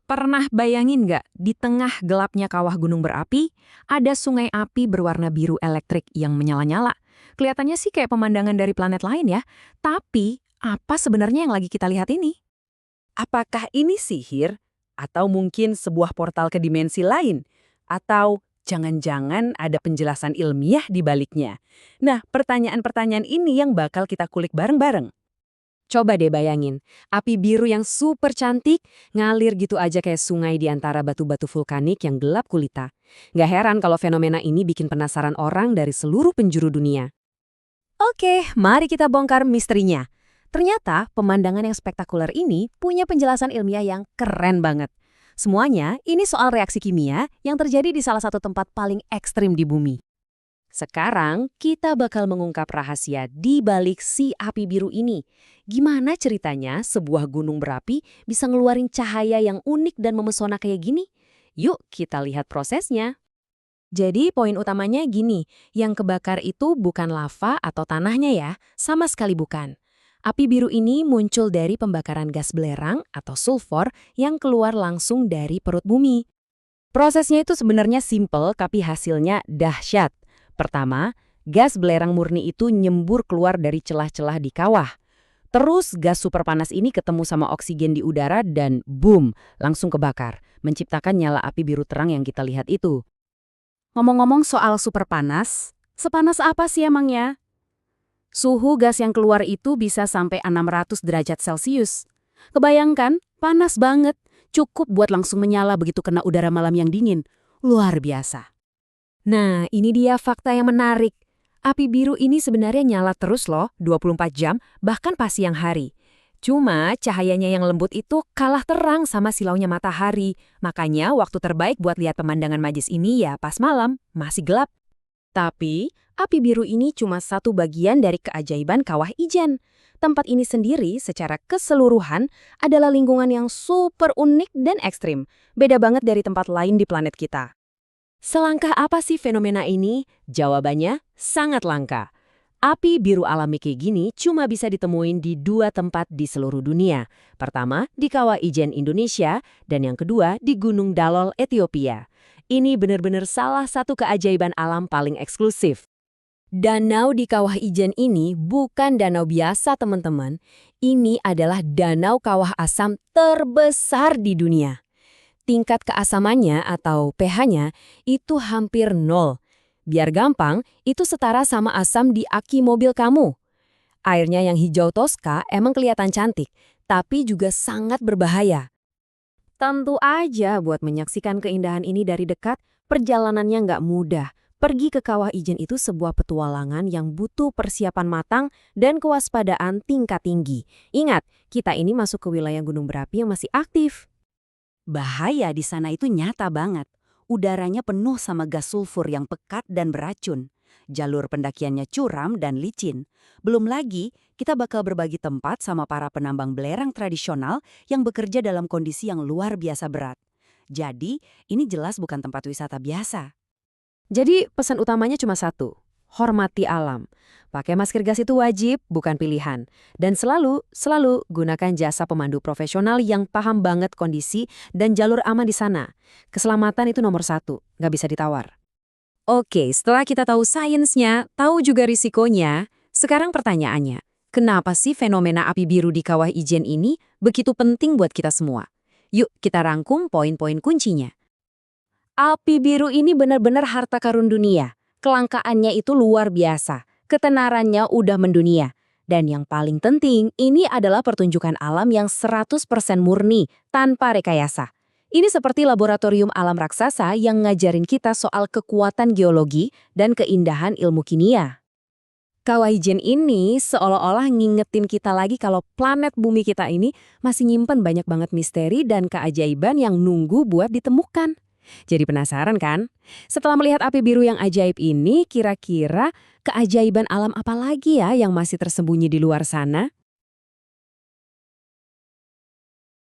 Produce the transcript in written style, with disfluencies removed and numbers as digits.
Pernah bayangin nggak, di tengah gelapnya kawah gunung berapi, ada sungai api berwarna biru elektrik yang menyala-nyala. Kelihatannya sih kayak pemandangan dari planet lain ya. Tapi, apa sebenarnya yang lagi kita lihat ini? Apakah ini sihir? Atau mungkin sebuah portal ke dimensi lain? Atau jangan-jangan ada penjelasan ilmiah di baliknya? Nah, pertanyaan-pertanyaan ini yang bakal kita kulik bareng-bareng. Coba deh bayangin, api biru yang super cantik ngalir gitu aja kayak sungai di antara batu-batu vulkanik yang gelap gulita. Nggak heran kalau fenomena ini bikin penasaran orang dari seluruh penjuru dunia. Oke, mari kita bongkar misterinya. Ternyata pemandangan yang spektakuler ini punya penjelasan ilmiah yang keren banget. Semuanya ini soal reaksi kimia yang terjadi di salah satu tempat paling ekstrim di bumi. Sekarang, kita bakal mengungkap rahasia di balik si api biru ini. Gimana ceritanya sebuah gunung berapi bisa ngeluarin cahaya yang unik dan memesona kayak gini? Yuk, kita lihat prosesnya. Jadi, poin utamanya gini, yang kebakar itu bukan lava atau tanahnya ya, sama sekali bukan. Api biru ini muncul dari pembakaran gas belerang atau sulfur yang keluar langsung dari perut bumi. Prosesnya itu sebenarnya simple, tapi hasilnya dahsyat. Pertama, gas belerang murni itu nyembur keluar dari celah-celah di kawah. Terus gas super panas ini ketemu sama oksigen di udara dan boom, langsung kebakar, menciptakan nyala api biru terang yang kita lihat itu. Ngomong-ngomong soal super panas, sepanas apa sih emangnya? Suhu gas yang keluar itu bisa sampai 600 derajat Celcius. Kebayangkan, panas banget, cukup buat langsung menyala begitu kena udara malam yang dingin. Luar biasa. Nah, ini dia fakta yang menarik. Api biru ini sebenarnya nyala terus loh, 24 jam, bahkan pas siang hari. Cuma cahayanya yang lembut itu kalah terang sama silaunya matahari. Makanya waktu terbaik buat lihat pemandangan magis ini ya pas malam, masih gelap. Tapi, api biru ini cuma satu bagian dari keajaiban Kawah Ijen. Tempat ini sendiri secara keseluruhan adalah lingkungan yang super unik dan ekstrim. Beda banget dari tempat lain di planet kita. Selangkah apa sih fenomena ini? Jawabannya sangat langka. Api biru alami kayak gini cuma bisa ditemuin di 2 tempat di seluruh dunia. Pertama, di Kawah Ijen Indonesia, dan yang kedua di Gunung Dalol, Ethiopia. Ini benar-benar salah satu keajaiban alam paling eksklusif. Danau di Kawah Ijen ini bukan danau biasa, teman-teman. Ini adalah danau kawah asam terbesar di dunia. Tingkat keasamannya atau pH-nya itu hampir 0. Biar gampang, itu setara sama asam di aki mobil kamu. Airnya yang hijau toska emang kelihatan cantik, tapi juga sangat berbahaya. Tentu aja buat menyaksikan keindahan ini dari dekat, perjalanannya nggak mudah. Pergi ke Kawah Ijen itu sebuah petualangan yang butuh persiapan matang dan kewaspadaan tingkat tinggi. Ingat, kita ini masuk ke wilayah gunung berapi yang masih aktif. Bahaya di sana itu nyata banget. Udaranya penuh sama gas sulfur yang pekat dan beracun. Jalur pendakiannya curam dan licin. Belum lagi, kita bakal berbagi tempat sama para penambang belerang tradisional yang bekerja dalam kondisi yang luar biasa berat. Jadi, ini jelas bukan tempat wisata biasa. Jadi pesan utamanya cuma satu, hormati alam. Pakai masker gas itu wajib, bukan pilihan. Dan selalu gunakan jasa pemandu profesional yang paham banget kondisi dan jalur aman di sana. Keselamatan itu nomor 1, nggak bisa ditawar. Oke, setelah kita tahu sainsnya, tahu juga risikonya, sekarang pertanyaannya, kenapa sih fenomena api biru di Kawah Ijen ini begitu penting buat kita semua? Yuk kita rangkum poin-poin kuncinya. Api biru ini benar-benar harta karun dunia. Kelangkaannya itu luar biasa. Ketenarannya udah mendunia. Dan yang paling penting, ini adalah pertunjukan alam yang 100% murni, tanpa rekayasa. Ini seperti laboratorium alam raksasa yang ngajarin kita soal kekuatan geologi dan keindahan ilmu kimia. Kawah Ijen ini seolah-olah ngingetin kita lagi kalau planet bumi kita ini masih nyimpen banyak banget misteri dan keajaiban yang nunggu buat ditemukan. Jadi penasaran kan? Setelah melihat api biru yang ajaib ini, kira-kira keajaiban alam apa lagi ya yang masih tersembunyi di luar sana?